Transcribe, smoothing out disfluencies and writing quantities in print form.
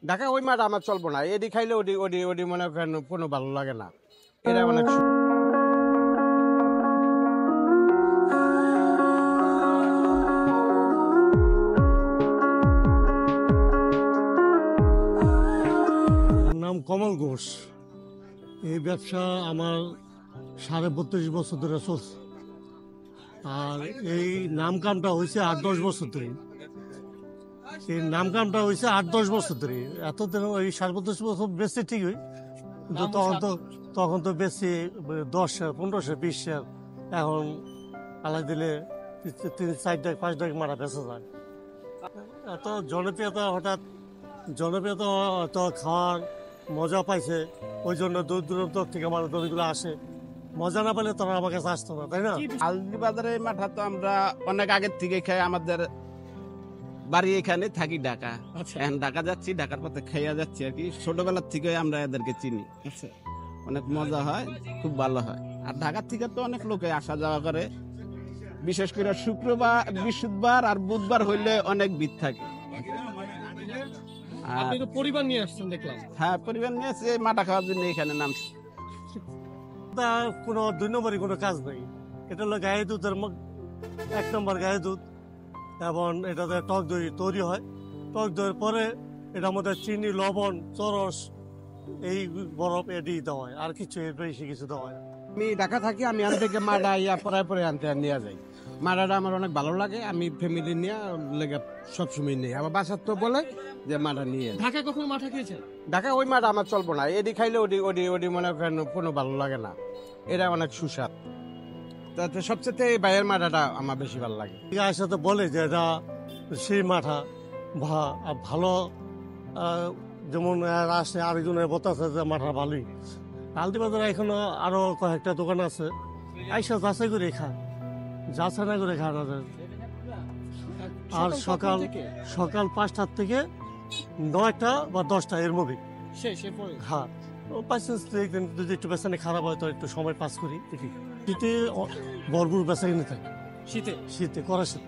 ঢাকা ওই মাঠ আমার চলবো না, এডি খাইলে ওডি ওডি ওডি মনে করেন কোনো ভালো লাগে না। এটা অনেক আমার নাম কমল ঘোষ। এই ব্যবসা আমার 32.5 বছর ধরে চলছে। আর এই নামকামটা হয়েছে 8-10 বছর ধরে। এই নামকামটা হয়েছে 8-10 বছর ধরে। এতদিন ওই 32 বছর বেশি ঠিকই, কিন্তু তখন তো বেশি 10 শেয়ার 15 শেয়ার 20 শেয়ার। এখন আলাই দিলে 3-4 ডাক 5 ডাক মারা বেঁচে যায়। এত জনপ্রিয়তা হয়তো খাওয়ার মজা পাইছে, ওই জন্য দূর দূরান্ত থেকে মানুষ দড়িগুলো আসে। মজা না পেলে তারা আমার কাছে আসতো না, তাই না? আলদি বাজারে মাঠা তো আমরা অনেক আগের থেকে খাই, আমাদের বাড়ি এখানে থাকি ঢাকা। এখন ঢাকা যাচ্ছি, ঢাকার পথে খাইয়া যাচ্ছি আর কি। ছোটবেলার থেকে আমরা এদেরকে চিনি, অনেক মজা হয়, খুব ভালো হয়। আর ঢাকার থেকে তো অনেক লোকে আসা যাওয়া করে, বিশেষ করে শুক্রবার, বৃহস্পতিবার আর বুধবার হইলে অনেক ভিড় থাকে। আপনি তো পরিবার নিয়ে আসছেন দেখলাম। হ্যাঁ, পরিবার নিয়ে এসে মাঠা খাওয়ার জন্য এখানে নামছি। তা কোনো 2 নম্বরই কোনো কাজ নেই। এটা হলো গায়ে দুধের 1 নম্বর গায়ে দুধ, এবং এটাতে টক দই তৈরি হয়। টক দইয়ের পরে এটার মধ্যে চিনি, লবণ, চরস, এই বরফ এটি দেওয়া হয়, আর কিছু এর বেশি কিছু দেওয়া হয় না। আমি ঢাকা থাকি, আমি এখান থেকে মাডা ইয়া পরে পরে আনতে নিয়ে যাই। মাডাটা আমার অনেক ভালো লাগে, আমি ফ্যামিলি নিয়ে লেগে সবসময় নিই। আমার বাসার তো বলে যে মাডা নিয়ে। ঢাকায় কখনো মাঠা খেয়েছেন? ঢাকা ওই মাডা আমার চলবো না, এডি খাইলে ওডি ওডি ওডি মনে করেন কোনো ভালো লাগে না। এটা অনেক সুস্বাদ। তাতে সবচেয়ে এই বাইরের মাডাটা আমার বেশি ভালো লাগে। গায়ের সাথে বলে যে এটা সেই মাঠা ভালো, যেমন আসে আরেকজনের বতাছে যে মাঠা ভালোই। আলদি বাজারে এখনো আরো কয়েকটা দোকান আছে, আইসা যাচাই করে খায়, যাচাই না করে খায় না। আর সকাল 5টার থেকে 9টা বা 10টা এর মধ্যে। হ্যাঁ, বাইচান্স যদি একটু বেচানি খারাপ হয় তো একটু সময় পাস করি। শীতে ভরপুর বেচা কিনে থাকে, শীতে করা শীত।